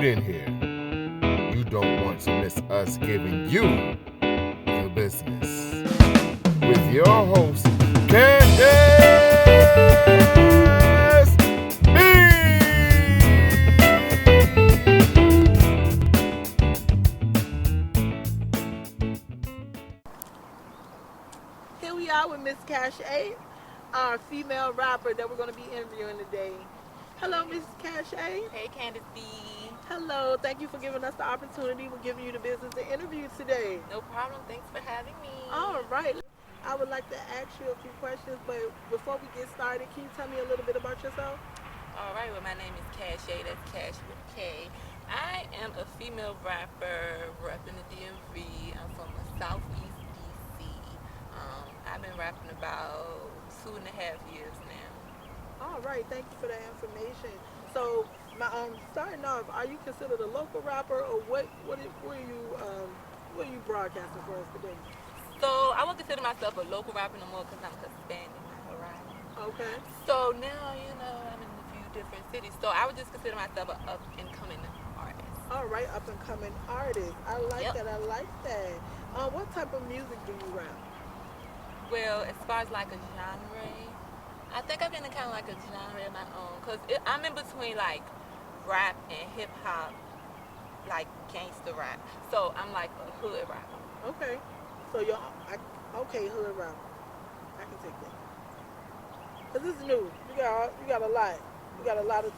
get in here, you don't want to miss us giving you the business. With your host, Candace B. Here we are with Miss Kah A, our female rapper that we're going to be interviewing today. Hello, Miss Kah A. Hey, Candace B. Hello, thank you for giving us the opportunity. We're giving you the business to interview today. No problem. Thanks for having me. All right. I would like to ask you a few questions, but before we get started, can you tell me a little bit about yourself? All right. Well, my name is Kah A. That's Cash with K. I am a female rapper repping the DMV. I'm from the Southeast DC. I've been rapping about 2.5 years now. All right, thank you for that information. So, starting off, are you considered a local rapper, or what are you broadcasting for us today? So I won't consider myself a local rapper no more because I'm Hispanic. Right? Okay. So now, I'm in a few different cities. So I would just consider myself an up and coming artist. All right, up and coming artist. I like that. I like that. What type of music do you rap? Well, as far as like a genre, I think I've been in kind of like a genre of my own because I'm in between like rap and hip hop, like gangster rap. So I'm like a hood rapper. Okay. So okay, hood rapper. I can take that. Cause this is new. You got a lot. You got a lot of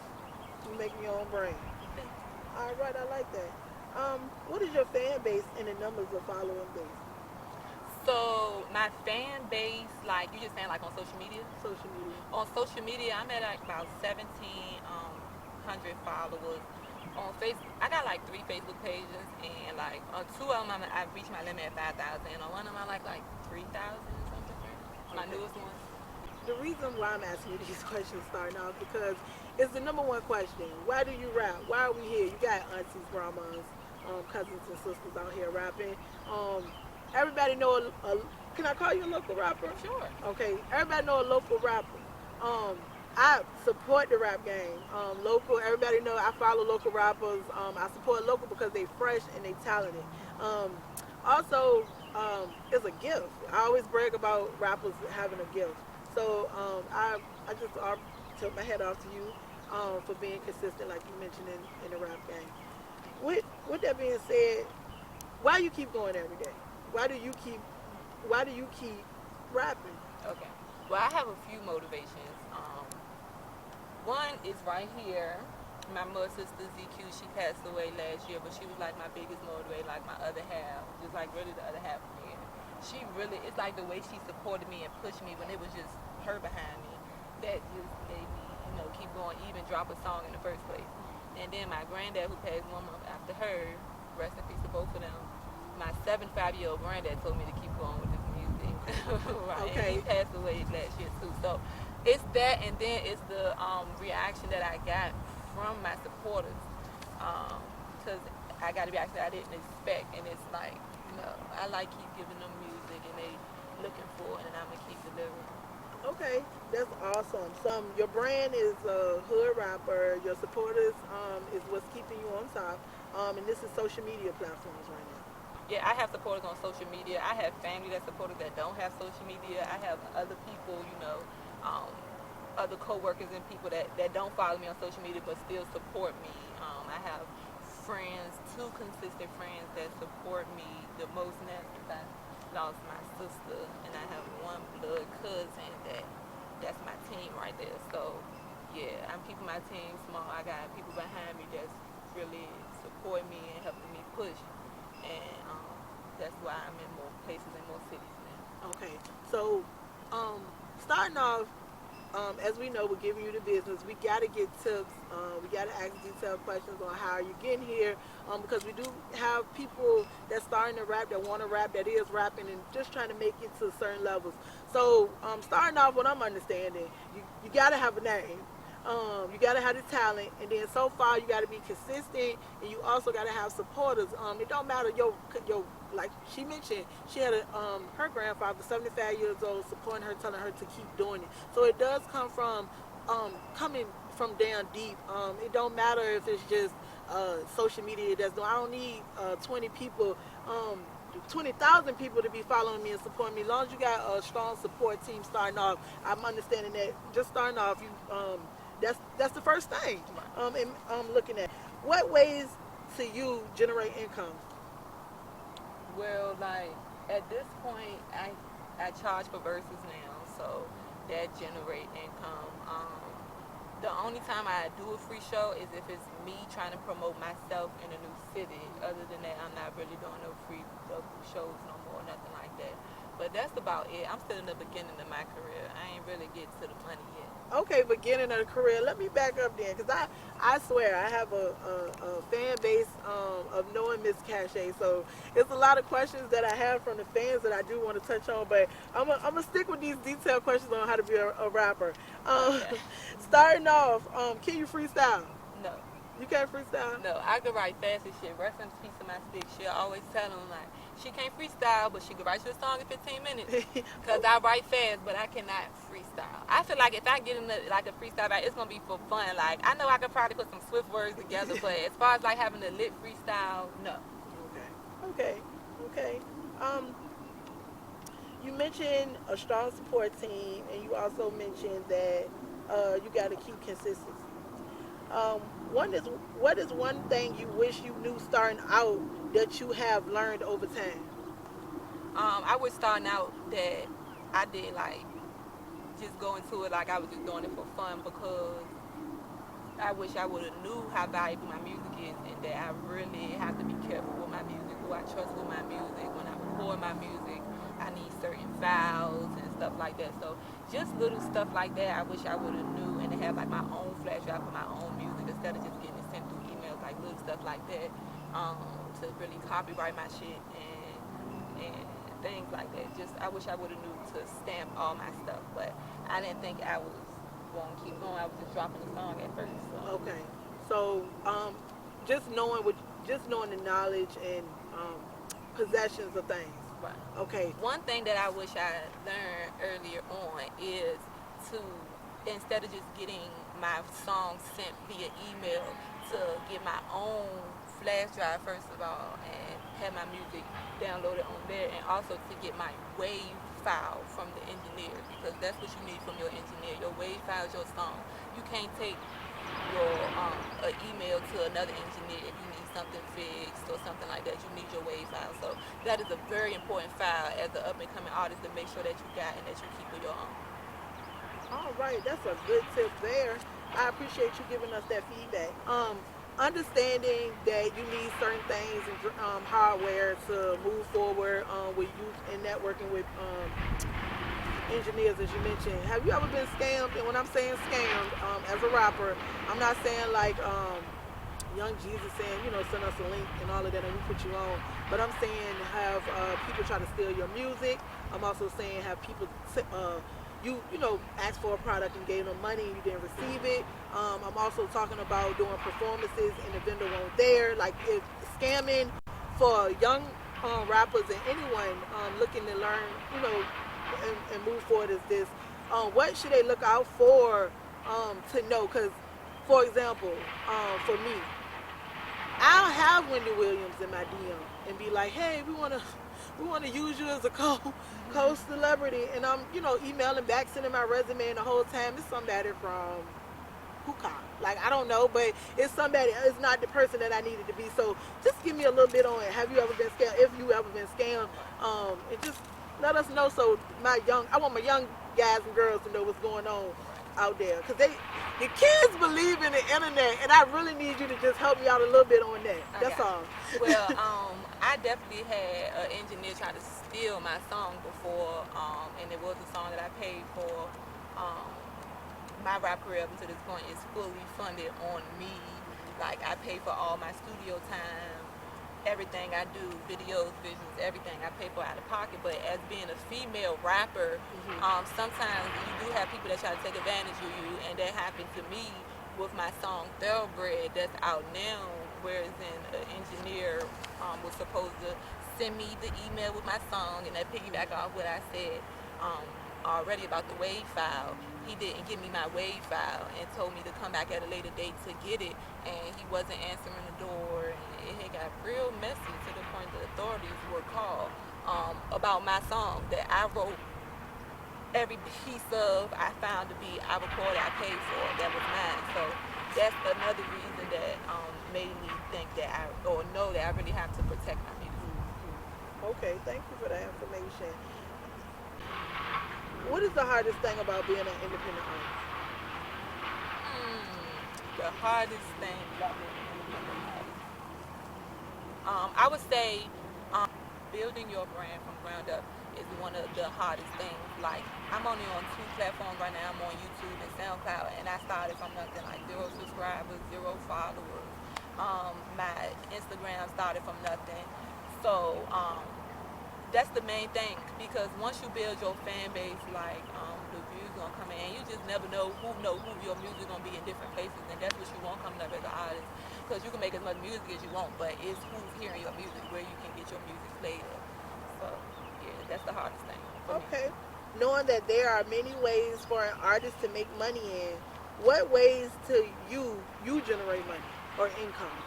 you making your own brain. All right, I like that. What is your fan base and the numbers of following base? So my fan base, like you just saying, like on social media. Social media. On social media, I'm at like about 1,700 followers. On Facebook, I got like 3 Facebook pages, and like on 2 of them, I've reached my limit at 5,000. And on one of them, I like 3,000 or something. My newest one. The reason why I'm asking you these questions starting off because it's the number one question. Why do you rap? Why are we here? You got aunties, grandmas, cousins and sisters out here rapping. Everybody know can I call you a local rapper? Sure. Okay. Everybody know a local rapper. I support the rap game. Local, everybody know I follow local rappers. I support local because they fresh and they talented. Also, it's a gift. I always brag about rappers having a gift. So I just took my hat off to you for being consistent, like you mentioned in the rap game. With that being said, why you keep going every day? Why do you keep rapping? Okay. Well, I have a few motivations. One is right here. My mother sister ZQ, she passed away last year, but she was like my biggest motivator, like my other half, just like really the other half of me. She really, it's like the way she supported me and pushed me when it was just her behind me, that just made me, keep going, even drop a song in the first place. And then my granddad, who passed 1 month after her, rest in peace to both of them, my 75-year-old granddad told me to keep going with this music. Right. Okay. And he passed away last year too. So it's that, and then it's the reaction that I got from my supporters. Because I got a reaction I didn't expect, and it's like, I like keep giving them music, and they looking for it, and I'm gonna keep delivering. Okay, that's awesome. Your brand is a hood rapper. Your supporters is what's keeping you on top. And this is social media platforms right now. Yeah, I have supporters on social media. I have family that supporters that don't have social media. I have other people, other co-workers and people that don't follow me on social media but still support me. I have friends, 2 consistent friends that support me the most now since I lost my sister, and I have 1 blood cousin that's my team right there. So yeah, I'm keeping my team small. I got people behind me that's really supporting me and helping me push, and that's why I'm in more places and more cities now. Okay, so starting off, as we know, we're giving you the business. We got to get tips. We got to ask detailed questions on how you getting here, because we do have people that's starting to rap, that want to rap, that is rapping, and just trying to make it to certain levels. So starting off, what I'm understanding, you got to have a name. You got to have the talent, and then so far you got to be consistent, and you also got to have supporters. It don't matter like she mentioned, she had her grandfather, 75 years old, supporting her, telling her to keep doing it. So it does come from coming from down deep. It don't matter if it's just social media that's doing. I don't need 20 people, 20,000 people to be following me and supporting me. As long as you got a strong support team starting off, I'm understanding that just starting off, that's the first thing. And looking at what ways to you generate income. Well, like at this point, I charge for verses now, so that generate income. The only time I do a free show is if it's me trying to promote myself in a new city. Other than that, I'm not really doing no free shows no more, nothing like that. But that's about it. I'm still in the beginning of my career. I ain't really get to the money yet. Okay, beginning of the career. Let me back up then, because I swear I have a fan base of knowing Miss Kah A. So it's a lot of questions that I have from the fans that I do want to touch on, but I'm gonna stick with these detailed questions on how to be a rapper. Okay. Starting off, can you freestyle? No. You can't freestyle? No, I can write fast as shit. Rest in peace of my stick. She'll always tell them, like, she can't freestyle, but she can write you a song in 15 minutes. Because I write fast, but I cannot freestyle. I feel like if I get in like a freestyle, it's going to be for fun. Like, I know I could probably put some swift words together, but as far as, like, having a lit freestyle, no. Okay. You mentioned a strong support team, and you also mentioned that you got to keep consistency. What is one thing you wish you knew starting out that you have learned over time? I was starting out that I did like just go into it like I was just doing it for fun, because I wish I would have knew how valuable my music is, and that I really have to be careful with my music, who I trust with my music. When I record my music, I need certain files and stuff like that. So just little stuff like that I wish I would have knew, and to have like my own flash drive for my own music instead of just getting it sent through emails, like little stuff like that, to really copyright my shit and things like that. Just I wish I would have knew to stamp all my stuff, but I didn't think I was going to keep going. I was just dropping the song at first. So. Okay, so just knowing the knowledge and possessions of things. Right. Okay. One thing that I wish I learned earlier on is to, instead of just getting my song sent via email, to get my own flash drive first of all and have my music downloaded on there, and also to get my wave file from the engineer, because that's what you need from your engineer. Your wave file is your song. You can't take your email to another engineer if you need something fixed or something like that. You need your wave file. So that is a very important file as an up and coming artist to make sure that you got and that you keep with your own. All right, that's a good tip there. I appreciate you giving us that feedback. Understanding that you need certain things and hardware to move forward with you and networking with engineers, as you mentioned. Have you ever been scammed? And when I'm saying scammed, as a rapper, I'm not saying like Young Jesus saying, send us a link and all of that and we put you on. But I'm saying have people try to steal your music. I'm also saying have people ask for a product and gave them money and you didn't receive it. I'm also talking about doing performances and the vendor won't there. Like, if scamming for young rappers and anyone looking to learn, and move forward is this. What should they look out for to know? Because, for example, for me, I'll have Wendy Williams in my DM and be like, hey, we want to use you as a co-celebrity, and I'm emailing back, sending my resume, and the whole time it's somebody from Kah A. Like, I don't know, but it's somebody. It's not the person that I needed to be. So just give me a little bit on it. Have you ever been scammed? If you ever been scammed, and just let us know. So I want my young guys and girls to know what's going on out there, because the kids believe in the internet, and I really need you to just help me out a little bit on that. That's all. Well, I definitely had an engineer try to steal my song before, and it was a song that I paid for. My rap career up until this point is fully funded on me. Like, I pay for all my studio time, everything I do, videos, visuals, everything I pay for out of pocket. But as being a female rapper, sometimes you do have people that try to take advantage of you, and that happened to me with my song Thoroughbred that's out now, whereas an engineer was supposed to send me the email with my song, and that piggyback off what I said. already about the wave file. He didn't give me my wave file and told me to come back at a later date to get it, and he wasn't answering the door, and it had got real messy to the point that authorities were called about my song that I wrote. Every piece of I found to be I recorded, I paid for, that was mine. So that's another reason that made me think that or know that I really have to protect my music. Okay, thank you for that information. What is the hardest thing about being an independent artist? The hardest thing about being an independent artist, I would say building your brand from ground up is one of the hardest things. Like, I'm only on 2 platforms right now. I'm on YouTube and SoundCloud, and I started from nothing, like 0 subscribers, 0 followers. My Instagram started from nothing. So that's the main thing, because once you build your fan base, like the views gonna come in, and you just never know who your music gonna be in different places, and that's what you want coming up as an artist, because you can make as much music as you want, but it's who's hearing your music, where you can get your music played at. So yeah, that's the hardest thing for Okay. me. Knowing that there are many ways for an artist to make money in, what ways to you generate money or income?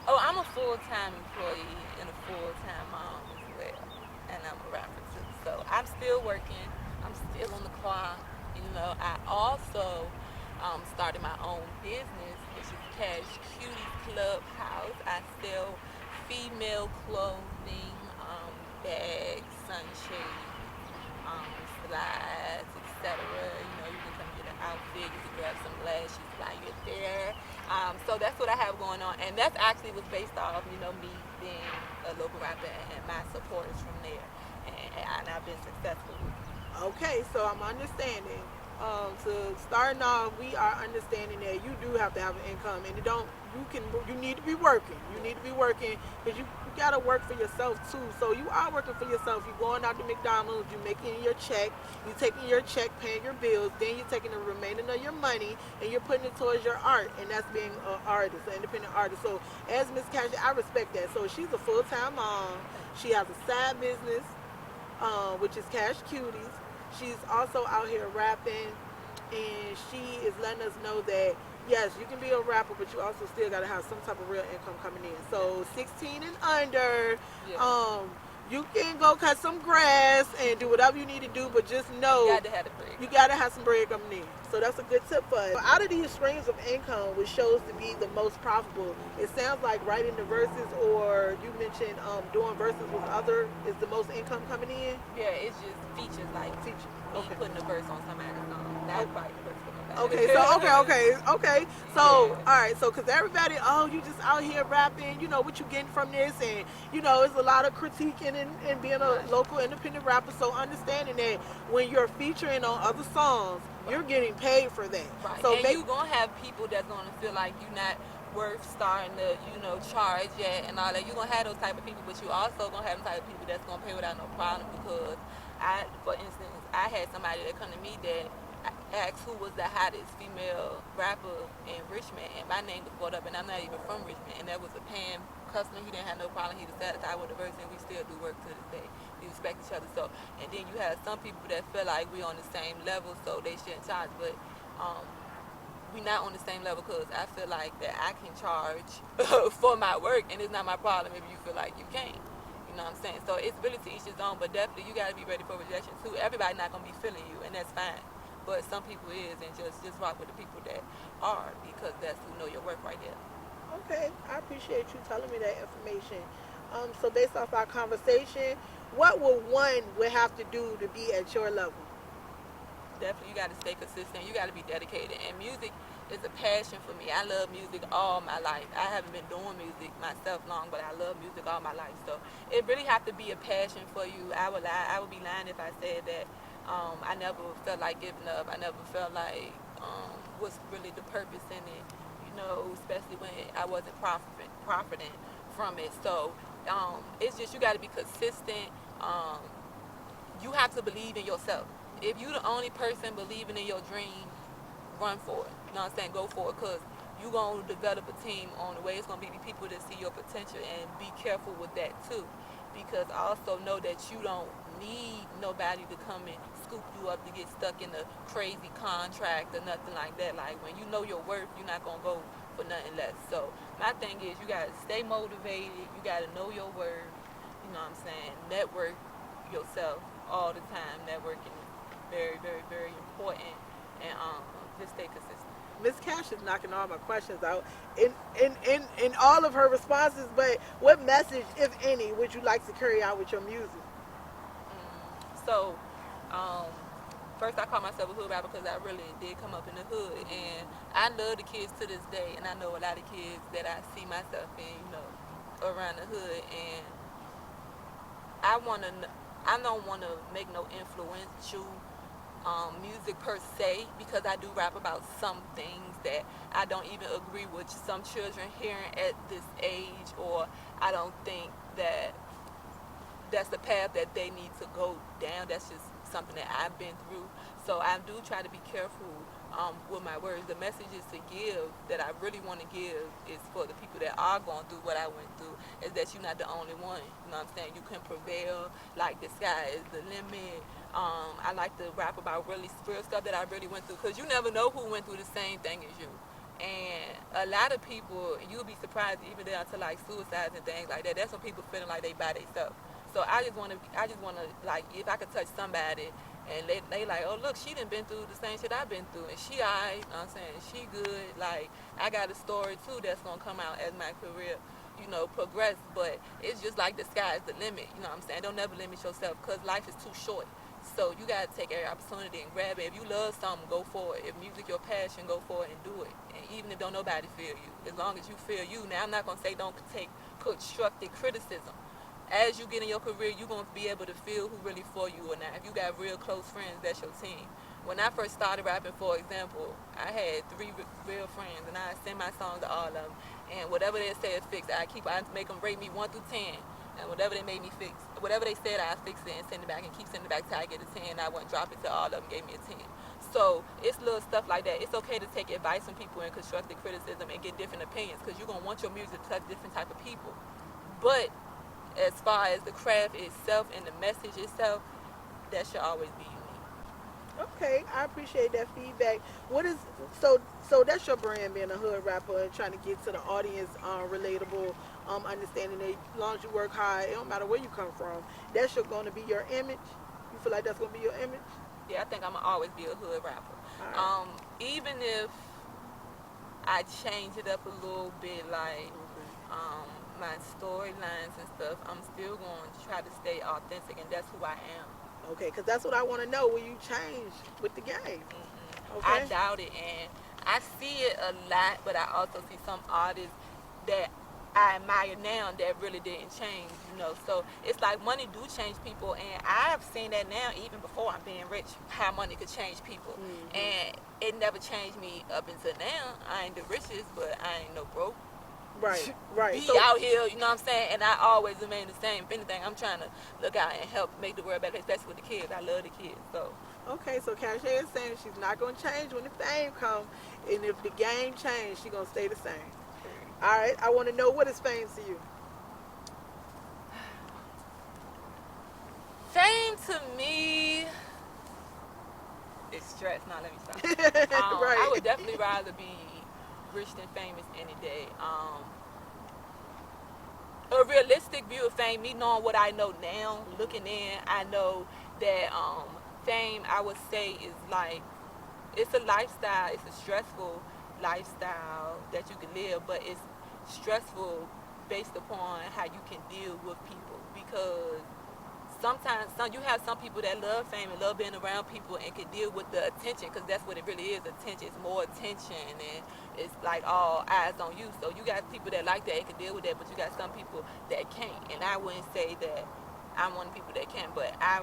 Oh, I'm a full-time employee and a full-time mom as well, and I'm a rapper too. So I'm still working. I'm still on the clock. I also started my own business, which is Cash Cutie Clubhouse. I sell female clothing, bags, sunshades, slides, etc. You can come get an outfit, you can grab some lashes while you're there. So that's what I have going on, and that's actually was based off, me being a local rapper and my supporters from there, and I've been successful with it. Okay, so I'm understanding. To starting off, we are understanding that you do have to have an income, and you need to be working. You need to be working because you gotta work for yourself too. So you are working for yourself. You're going out to McDonald's. You're making your check. You're taking your check, paying your bills. Then you're taking the remaining of your money and you're putting it towards your art, and that's being an artist, an independent artist. So as Miss Cash, I respect that. So she's a full-time mom. She has a side business, which is Cash Cuties. She's also out here rapping, and she is letting us know that yes, you can be a rapper, but you also still got to have some type of real income coming in. So 16 and under, Yeah. you can go cut some grass and do whatever you need to do, but just know You got to have the bread. you got to have some bread coming in. So that's a good tip for us. Out of these streams of income, which shows to be the most profitable, it sounds like writing the verses, or you mentioned doing verses with other is the most income coming in. Yeah, it's just features like Feature. me Okay. putting a verse on somebody's song. Not writing a verse for nobody. Okay, so okay. So Yeah. all right, so because everybody, oh, you just out here rapping, what you getting from this, and it's a lot of critiquing and being a Right. local independent rapper. So understanding that when you're featuring on other songs, you're getting paid for that. Right. So And you gonna have people that's gonna feel like you're not worth starting to, charge at and all that. You're gonna have those type of people, but you also gonna have the type of people that's gonna pay without no problem, because for instance, I had somebody that come to me that asked who was the hottest female rapper in Richmond, and my name was brought up, and I'm not even from Richmond, and that was a paying customer. He didn't have no problem. He was satisfied with the verse, and we still do work to this day. We respect each other. So, and then you have some people that feel like we on the same level, so they shouldn't charge, but we not on the same level, because I feel like that I can charge for my work, and it's not my problem if you feel like you can't. You know what I'm saying? So it's really to each his own, but definitely you got to be ready for rejection too. Everybody not gonna be feeling you, and that's fine. But some people is, and just rock with the people that are, because that's who know your work right there. okay, I appreciate you telling me that information. So based off our conversation, what would have to do to be at your level? Definitely, you got to stay consistent. You got to be dedicated. And music is a passion for me. I love music all my life. I haven't been doing music myself long, but I love music all my life. So it really have to be a passion for you. I would lie. I would be lying if I said that I never felt like giving up. I never felt like what's really the purpose in it. Especially when I wasn't profiting from it. So it's just you got to be consistent. You have to believe in yourself. If you the only person believing in your dream, run for it. You know what I'm saying? Go for it, because you're going to develop a team on the way. It's going to be people that see your potential, and be careful with that too. Because also know that you don't need nobody to come and scoop you up to get stuck in a crazy contract or nothing like that. Like when you know your worth, you're not gonna go for nothing less. So my thing is you gotta stay motivated, you gotta know your worth, you know what I'm saying? Network yourself all the time. Networking is very, very, very important, and just stay consistent. Miss Cash is knocking all my questions out in all of her responses. But what message, if any, would you like to carry out with your music? So, um, first I call myself a hood rapper because I really did come up in the hood, and I love the kids to this day, and I know a lot of kids that I see myself in, around the hood, and I wanna, I don't wanna make no influential music per se, because I do rap about some things that I don't even agree with some children hearing at this age, or I don't think that that's the path that they need to go down. That's just something that I've been through. So I do try to be careful with my words. The messages to give that I really want to give is for the people that are going through what I went through, is that you're not the only one. You know what I'm saying? You can prevail, like the sky is the limit. I like to rap about really real stuff that I really went through, because you never know who went through the same thing as you. And a lot of people, you'll be surprised, even down to like suicides and things like that. That's when people feeling like they by themselves. So I just want to, like, if I could touch somebody and they like, oh, look, she done been through the same shit I've been through, and she alright, you know what I'm saying, she good. Like, I got a story too that's gonna come out as my career, progress. But it's just like the sky is the limit, you know what I'm saying? Don't never limit yourself, because life is too short. So you gotta take every opportunity and grab it. If you love something, go for it. If music your passion, go for it and do it. And even if don't nobody feel you, as long as you feel you. Now, I'm not gonna say don't take constructive criticism. As you get in your career, you're going to be able to feel who really for you or not. If you got real close friends, that's your team. When I first started rapping, for example, I had 3 real friends, and I send my songs to all of them. And whatever they said fix, I make them rate me 1 through 10. And whatever they made me fix, whatever they said, I fix it and send it back, and keep sending it back till I get a 10. I wouldn't drop it till all of them gave me a 10. So it's little stuff like that. It's okay to take advice from people and constructive criticism and get different opinions, because you're going to want your music to touch different type of people. But as far as the craft itself and the message itself, that should always be unique. Okay, I appreciate that feedback. What is so that's your brand, being a hood rapper and trying to get to the audience, relatable, understanding that as long as you work hard, it don't matter where you come from. That's going to be your image. You feel like that's going to be your image? Yeah, I think I'm gonna always be a hood rapper. Right. Even if I change it up a little bit, like my storylines and stuff, I'm still going to try to stay authentic, and that's who I am. Okay, because that's what I want to know. Will you change with the game? Okay. I doubt it, and I see it a lot, but I also see some artists that I admire now that really didn't change, So it's like money do change people, and I've seen that now even before I'm being rich, how money could change people. And it never changed me up until now. I ain't the richest, but I ain't no broke. Right. Be out here, you know what I'm saying? And I always remain the same. If anything, I'm trying to look out and help make the world better, especially with the kids. I love the kids, so. Okay, so Kah A is saying she's not going to change when the fame comes, and if the game changes, she's going to stay the same. All right, I want to know, what is fame to you? Fame to me is stress. Now, let me stop. Right. I would definitely rather be rich than famous any day. A realistic view of fame, me knowing what I know now, looking in, I know that fame, I would say, is like, it's a lifestyle. It's a stressful lifestyle that you can live, but it's stressful based upon how you can deal with people, because sometimes you have some people that love fame and love being around people and can deal with the attention, because that's what it really is, attention. It's more attention, and it's like all eyes on you. So you got people that like that and can deal with that, but you got some people that can't. And I wouldn't say that I'm one of the people that can, but I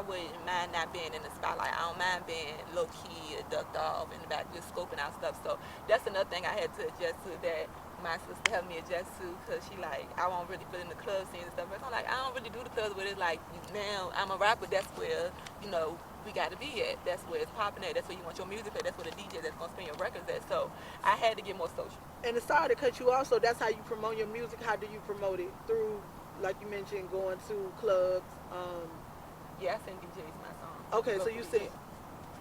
wouldn't mind not being in the spotlight. I don't mind being low key or ducked off in the back, just scoping out stuff. So that's another thing I had to adjust to, that my sister helped me adjust to, because she like, I won't really fit in the club scene and stuff. But I'm like, I don't really do the clubs, but it's like, now I'm a rapper, that's where, we got to be at. That's where it's popping at. That's where you want your music at. That's where the DJ that's going to spin your records at. So I had to get more social. And sorry to cut you off, so that's how you promote your music. How do you promote it? Through, like you mentioned, going to clubs, Yeah, I send DJs my songs. Okay, so Local you DJs. said,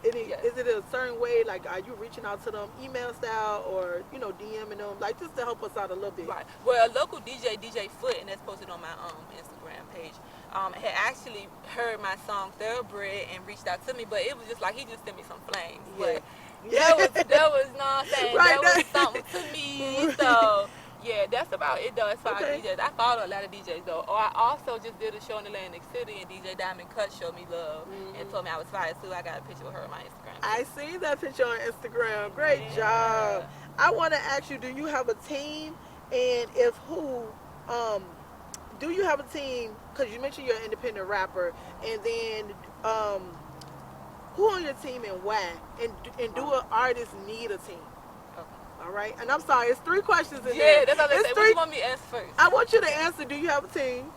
Yes. is it a certain way? Like, are you reaching out to them email style or DMing them? Like, just to help us out a little bit. Right. Well, a local DJ Foot, and that's posted on my Instagram page, had actually heard my song Thoroughbred and reached out to me, but it was just like he just sent me some flames. Yeah. But that was know what I'm saying, Right. that was something to me. So yeah, that's about it though as far Okay. as DJs. I follow a lot of DJs though. Or I also just did a show in Atlantic City and DJ Diamond Cut showed me love and told me I was fire too. I got a picture with her on my Instagram. I seen that picture on Instagram. Great Yeah. job. I want to ask you, do you have a team? And if who, do you have a team? Because you mentioned you're an independent rapper. And then, who on your team and why? And do an artist need a team? Okay. All right. And I'm sorry, it's 3 questions in Yeah, there. that's what I It's said. What three. you want me to answer first? I want you to answer. Do you have a team?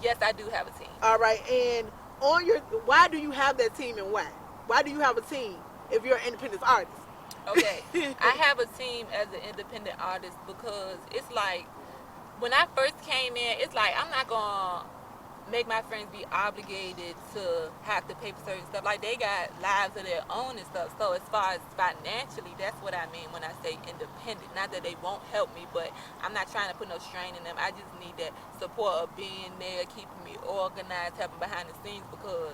Yes, I do have a team. All right. And on your, why do you have that team and why? Why do you have a team if you're an independent artist? Okay. I have a team as an independent artist because it's like when I first came in, it's like I'm not gonna make my friends be obligated to have to pay for certain stuff. Like they got lives of their own and stuff. So as far as financially, that's what I mean when I say independent. Not that they won't help me, but I'm not trying to put no strain in them. I just need that support of being there, keeping me organized, helping behind the scenes because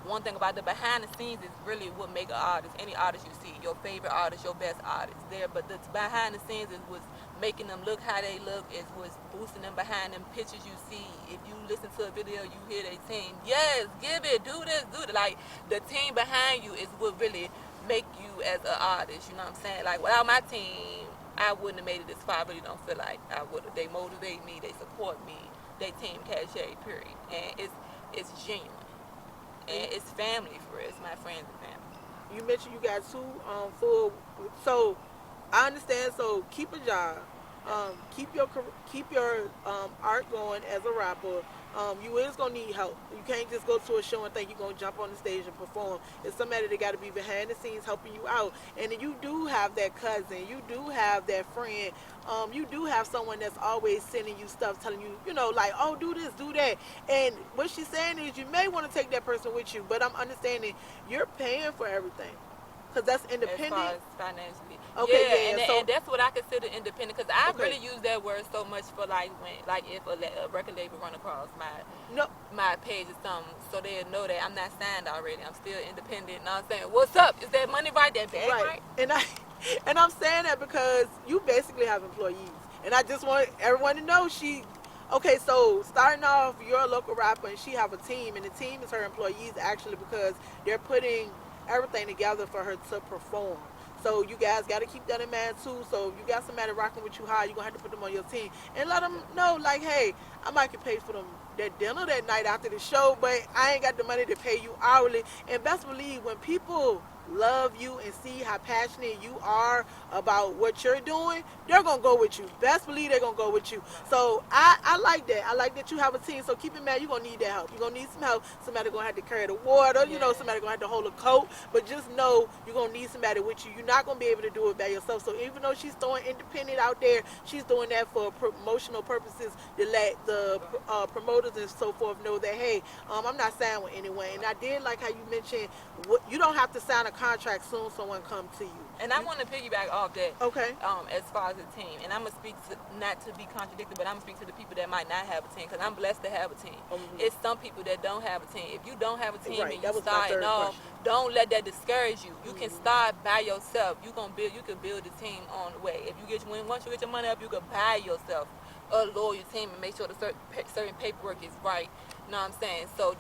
one thing about the behind the scenes is really what make an artist. Any artist you see, your favorite artist, your best artist there, but the behind the scenes is what's making them look how they look, is what's boosting them behind them pictures you see. If you listen to a video, you hear they team, yes, give it, do this, do that. Like the team behind you is what really make you as an artist, you know what I'm saying? Like without my team, I wouldn't have made it this far. I really don't feel like I would have. They motivate me, they support me, they team Kah A, period. And it's genuine. And it's family for us, my friends and family. You mentioned you got 2 full. So I understand. So keep a job. Keep your art going as a rapper. You is gonna need help. You can't just go to a show and think you're gonna jump on the stage and perform. It's somebody that got to be behind the scenes helping you out. And then you do have that cousin. You do have that friend. You do have someone that's always sending you stuff, telling you, like, oh, do this, do that. And what she's saying is, you may want to take that person with you, but I'm understanding you're paying for everything. Because that's independent. As far as financially. Okay, yeah, and that's what I consider independent. Because I Okay. really use that word so much for like if a record label run across No. my page or something, so they'll know that I'm not signed already. I'm still independent. And I'm saying, what's up? Is that money right? That bag right? And I'm saying that because you basically have employees. And I just want everyone to know okay, so starting off, you're a local rapper and she have a team, and the team is her employees actually because they're putting everything together for her to perform. So you guys got to keep that in mind too. So if you got somebody rocking with you hard, you're going to have to put them on your team and let them know, like, hey, I might get paid for them that dinner that night after the show, but I ain't got the money to pay you hourly. And best believe when people love you and see how passionate you are about what you're doing, they're gonna go with you. Best believe they're gonna go with you. So I like that. I like that you have a team. So keep in mind, you're gonna need that help. You're gonna need some help. Somebody gonna have to carry the water, somebody gonna have to hold a coat. But just know you're gonna need somebody with you. You're not gonna be able to do it by yourself. So even though she's throwing independent out there, she's doing that for promotional purposes to let the promoters and so forth know that, hey, I'm not signed with anyone. And I did like how you mentioned you don't have to sign a contract soon someone comes to you. And I want to piggyback off that. Okay. As far as the team, and I'm gonna speak to, not to be contradicted, but I'm gonna speak to the people that might not have a team, because I'm blessed to have a team. Mm-hmm. It's some people that don't have a team. If you don't have a team Right. and That you was my start, third question. don't let that discourage you. You can start by yourself. You can build a team on the way. If you once you get your money up, you can buy yourself a loyal team and make sure the certain paperwork is right. You know what I'm saying? So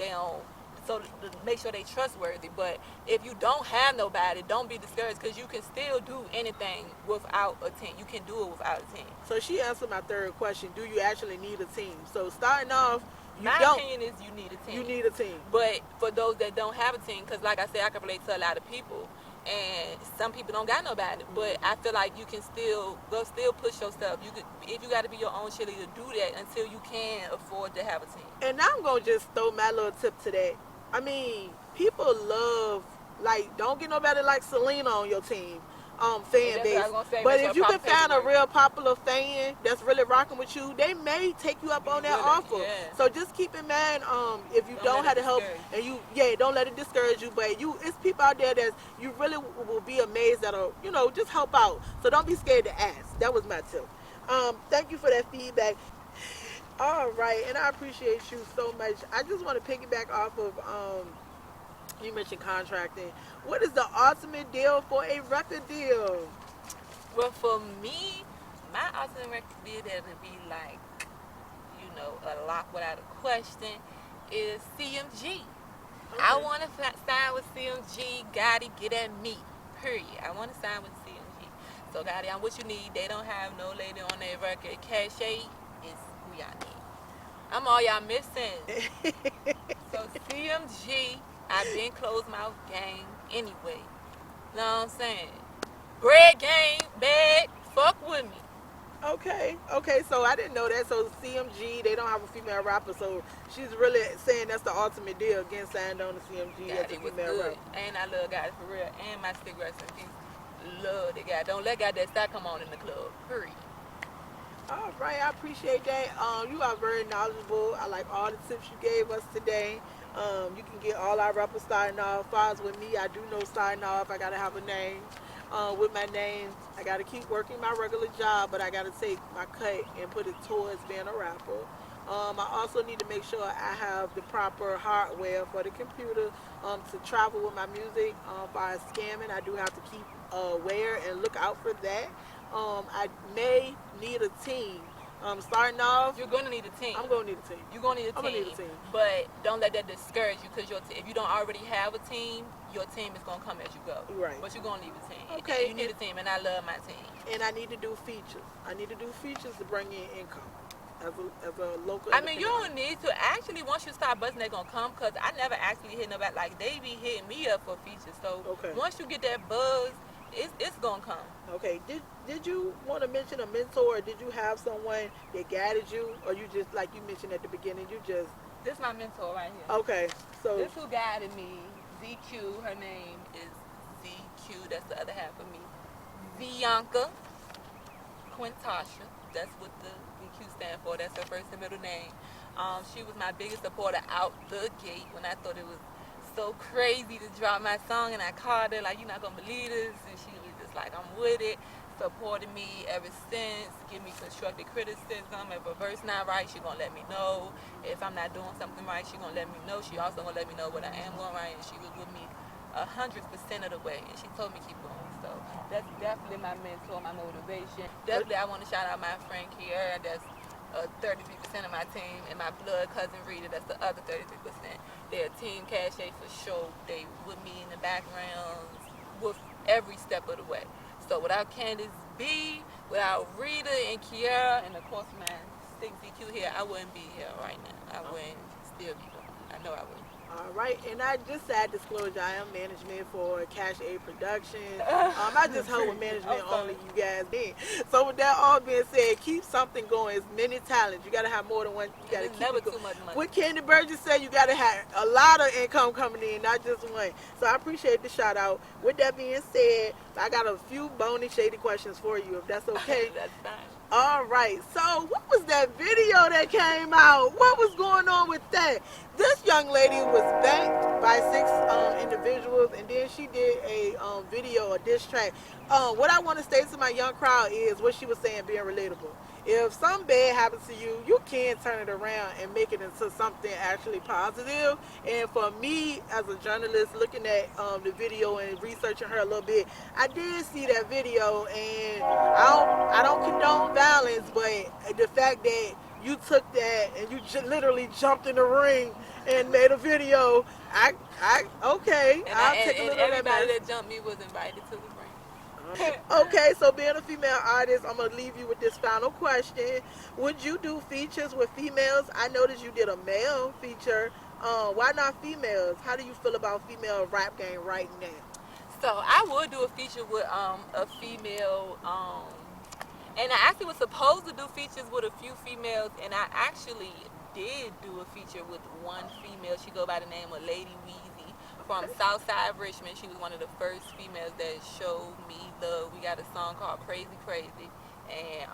to make sure they trustworthy. But if you don't have nobody, don't be discouraged, because you can still do anything without a team. You can do it without a team. So she answered my third question: do you actually need a team? So starting off, My opinion is you need a team. You need a team. But for those that don't have a team, because like I said, I can relate to a lot of people, and some people don't got nobody. But I feel like you can still push yourself. If you got to be your own cheerleader, do that until you can afford to have a team. And now I'm gonna just throw my little tip to that. I mean, people love, like, don't get nobody like Selena on your team. fan That's what I base. was gonna say. But Make sure if you can proper find a paperwork. real popular fan that's really rocking with you, they may take you up Be on that willing, offer. yeah. So just keep in mind, if you Don't don't let have it the help, discourage and don't let it discourage you. But it's people out there that you really will be amazed that'll, just help out. So don't be scared to ask. That was my tip. Thank you for that feedback. All right, and I appreciate you so much. I just want to piggyback off of you mentioned contracting. What is the ultimate deal for a record deal? Well, for me, my ultimate record deal that would be like, a lock without a question is CMG. I Okay. want to sign with CMG. Gotti, get at me. Period. I want to sign with CMG. So, Gotti, I'm what you need. They don't have no lady on their record. Kah A is who y'all need. I'm all y'all missing. So, CMG, I've been closed mouth gang anyway. Know what I'm saying? Bread game, bag, fuck with me. Okay. So I didn't know that. So CMG, they don't have a female rapper. So she's really saying that's the ultimate deal, getting signed on to CMG as a Gotti was female good. rapper. And I love Gotti for real. And my stick rest in peace. Love the guy. Don't let God that star come on in the club. Period. All right, I appreciate that. You are very knowledgeable. I like all the tips you gave us today. You can get all our rappers starting off. As far as with me, I do know starting off, I gotta have a name. With my name, I gotta keep working my regular job, but I gotta take my cut and put it towards being a rapper. I also need to make sure I have the proper hardware for the computer to travel with my music. By scamming, I do have to keep aware and look out for that. I may need a team. Starting off, You're gonna need a team. I'm gonna need a team. You're gonna need a I'm team. gonna need a team. But don't let that discourage you, because if you don't already have a team, your team is gonna come as you go. Right. But you're gonna need a team. Okay. You need a team, and I love my team. And I need to do features. I need to do features to bring in income as a local. I mean, you independent don't need to. Actually, once you start busting, they're gonna come. Cause I never actually hit nobody. Like, they be hitting me up for features. So Okay. once you get that buzz, it's gonna come. Okay. Did you want to mention a mentor, or did you have someone that guided you, or you just, like you mentioned at the beginning, you just This is my mentor right here. okay? So This who guided me. ZQ. Her name is ZQ. That's the other half of me. Bianca Quintasha. That's what the VQ stand for. That's her first and middle name. She was my biggest supporter out the gate when I thought it was so crazy to drop my song, and I called her like, "You're not gonna believe this," and she was just like, "I'm with it." Supported me ever since. Give me constructive criticism. If a verse not right, she gonna let me know. If I'm not doing something right, she gonna let me know. She also gonna let me know what I am going right, and she was with me 100% of the way, and she told me keep going. So that's definitely my mentor, my motivation. Definitely, I want to shout out my friend Kiara. That's 33% of my team, and my blood cousin Rita. That's the other 33%. They're Team Kah A for sure. They with me in the background with every step of the way. So without Candace B, without Rita and Kiara, and of course my 6DQ here, I wouldn't be here right now. I wouldn't still be doing it. I know I wouldn't. all right, and I just sad disclosure, I am management for Kah A Productions. I just help with management only, you guys did. So with that all being said, keep something going. As many talents, you gotta have more than one. You gotta There's keep never it going. too much money. What Candy Burgess said, you gotta have a lot of income coming in, not just one. So I appreciate the shout out. With that being said, I got a few bony shady questions for you, if that's okay. That's fine. All right, so what was that video that came out? What was going on with that? This young lady was banked by 6 individuals, and then she did a video, a diss track. What I want to say to my young crowd is what she was saying being relatable. If something bad happens to you, you can turn it around and make it into something actually positive. And for me, as a journalist, looking at the video and researching her a little bit, I did see that video, and I don't condone violence, but the fact that you took that and you literally jumped in the ring and made a video, okay, I'll take a And little of that everybody mess. that jumped me was invited to the ring. Okay, so being a female artist, I'm gonna leave you with this final question. Would you do features with females? I noticed you did a male feature. Why not females? How do you feel about female rap game right now? So I would do a feature with a female, and I actually was supposed to do features with a few females, and I actually did do a feature with one female. She go by the name of Lady Weezy. from Southside Richmond. She was one of the first females that showed me love. We got a song called Crazy Crazy. And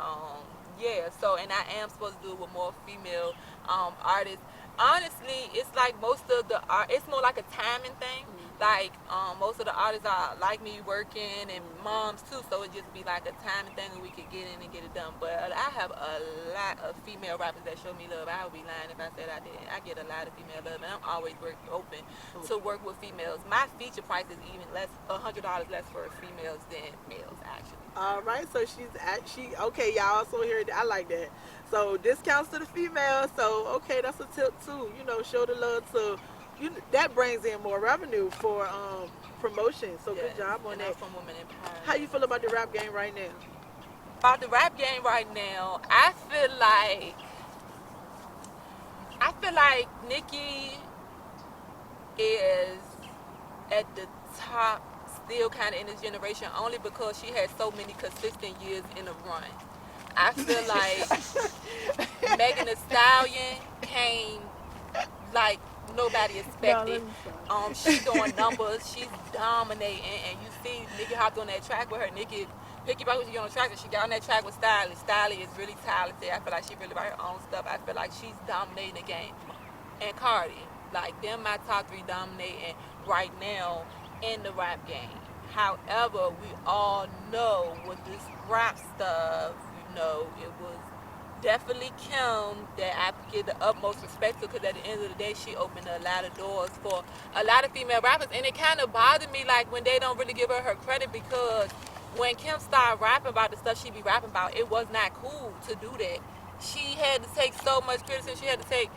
yeah, so and I am supposed to do it with more female artists. Honestly, it's like most of the art, it's more like a timing thing. Like most of the artists are like me working and moms too, so it just be like a timing thing and we could get in and get it done. But I have a lot of female rappers that show me love. I would be lying if I said I didn't. I get a lot of female love, and I'm always open to work with females. My feature price is even less, $100 less for females than males actually. All right, so she okay, y'all. So here, I like that. So discounts to the females. So okay, that's a tip too. You know, show the love to you. That brings in more revenue for promotion. So Yes, good job on and that. I'm from Women Empowerment. How you feel about the rap game right now? About the rap game right now, I feel like Nicki is at the top still kind of in this generation only because she has so many consistent years in a run. I feel like Megan Thee Stallion came like nobody expected. She's doing numbers, she's dominating, and you see Nicki hopped on that track with her. Nicki piggyback was on the track, and she got on that track with Stylie. Stylie is really talented. I feel like she really write her own stuff. I feel like she's dominating the game. And Cardi, like them, my top three dominating right now in the rap game. However, we all know with this rap stuff, you know, it was definitely Kim that I give the utmost respect to because at the end of the day, she opened a lot of doors for a lot of female rappers. And it kind of bothered me like when they don't really give her credit because when Kim started rapping about the stuff she be rapping about, it was not cool to do that. She had to take so much criticism. She had to take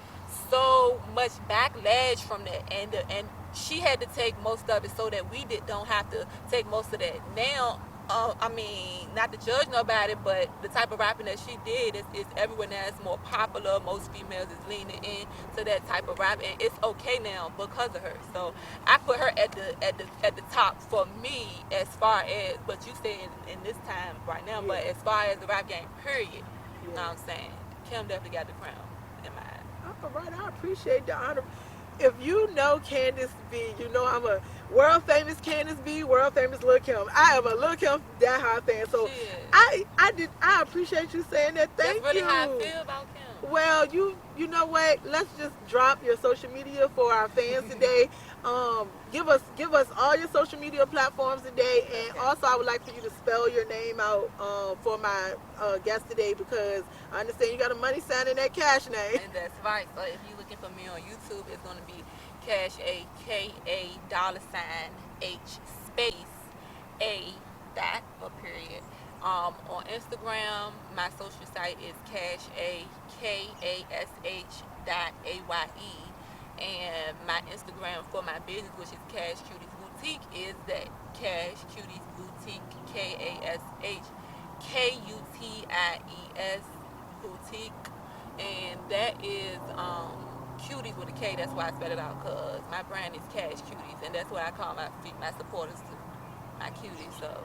so much backlash from that, and she had to take most of it so that we don't have to take most of that. Now, I mean, not to judge nobody, but the type of rapping that she did is everywhere now. It's more popular. Most females is leaning in to that type of rap, and it's okay now because of her. So I put her at the top for me as far as, but you say in this time right now, but as far as the rap game, period. You know what I'm saying? Kim definitely got the crown in my eyes. All right, I appreciate the honor. If you know Candace B, you know I'm a world famous Candace B, world famous Lil Kim. I am a Lil Kim diehard fan, so I appreciate you saying that. Thank you. That's really how I feel about Kim. Well, you know what? Let's just drop your social media for our fans today. Give us all your social media platforms today, and also I would like for you to spell your name out for my guest today because I understand you got a money sign in that Cash name. And that's right. So if you're looking for me on YouTube, it's going to be Kah A, Kah $ H space A dot or period. On Instagram, my social site is Kah A, KASH .AYE. And my Instagram for my business, which is Cash Cuties Boutique, is that Cash Cuties Boutique, KASHKUTIES Boutique. And that is cuties with a K. That's why I spell it out, because my brand is Cash Cuties, and that's what I call my supporters to my cuties. So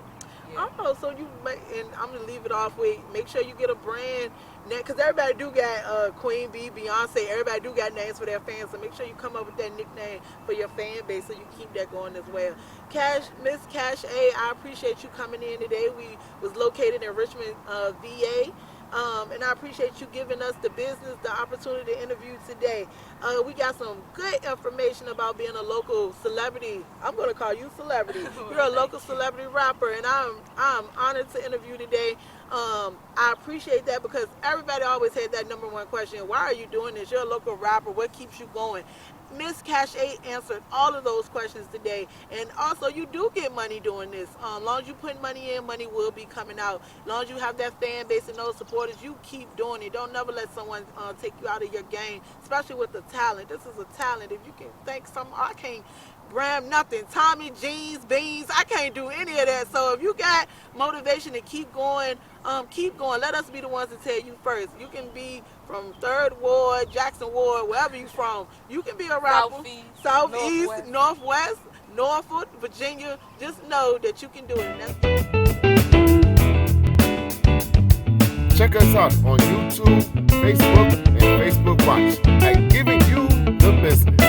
yeah. Oh, so and I'm gonna leave it off with make sure you get a brand name because everybody do got Queen B, Beyonce. Everybody do got names for their fans, so make sure you come up with that nickname for your fan base so you keep that going as well. Miss Kah A, I appreciate you coming in today. We was located in Richmond, VA. And I appreciate you giving us the business, the opportunity to interview today. We got some good information about being a local celebrity. I'm going to call you celebrity. You're a local celebrity rapper, and I'm honored to interview today. I appreciate that because everybody always had that number one question. Why are you doing this? You're a local rapper. What keeps you going? Miss Kah A answered all of those questions today, and also you do get money doing this. As long as you put money in, money will be coming out. As long as you have that fan base and those supporters, you keep doing it. Don't never let someone take you out of your game, especially with the talent. This is a talent. If you can think I can't brand nothing. Tommy jeans, beans, I can't do any of that. So if you got motivation to keep going, keep going. Let us be the ones to tell you first. You can be from 3rd Ward, Jackson Ward, wherever you from. You can be a rapper. Southeast, Northwest, Norfolk, Virginia. Just know that you can do it. Check us out on YouTube, Facebook, and Facebook Watch at Giving You the Business.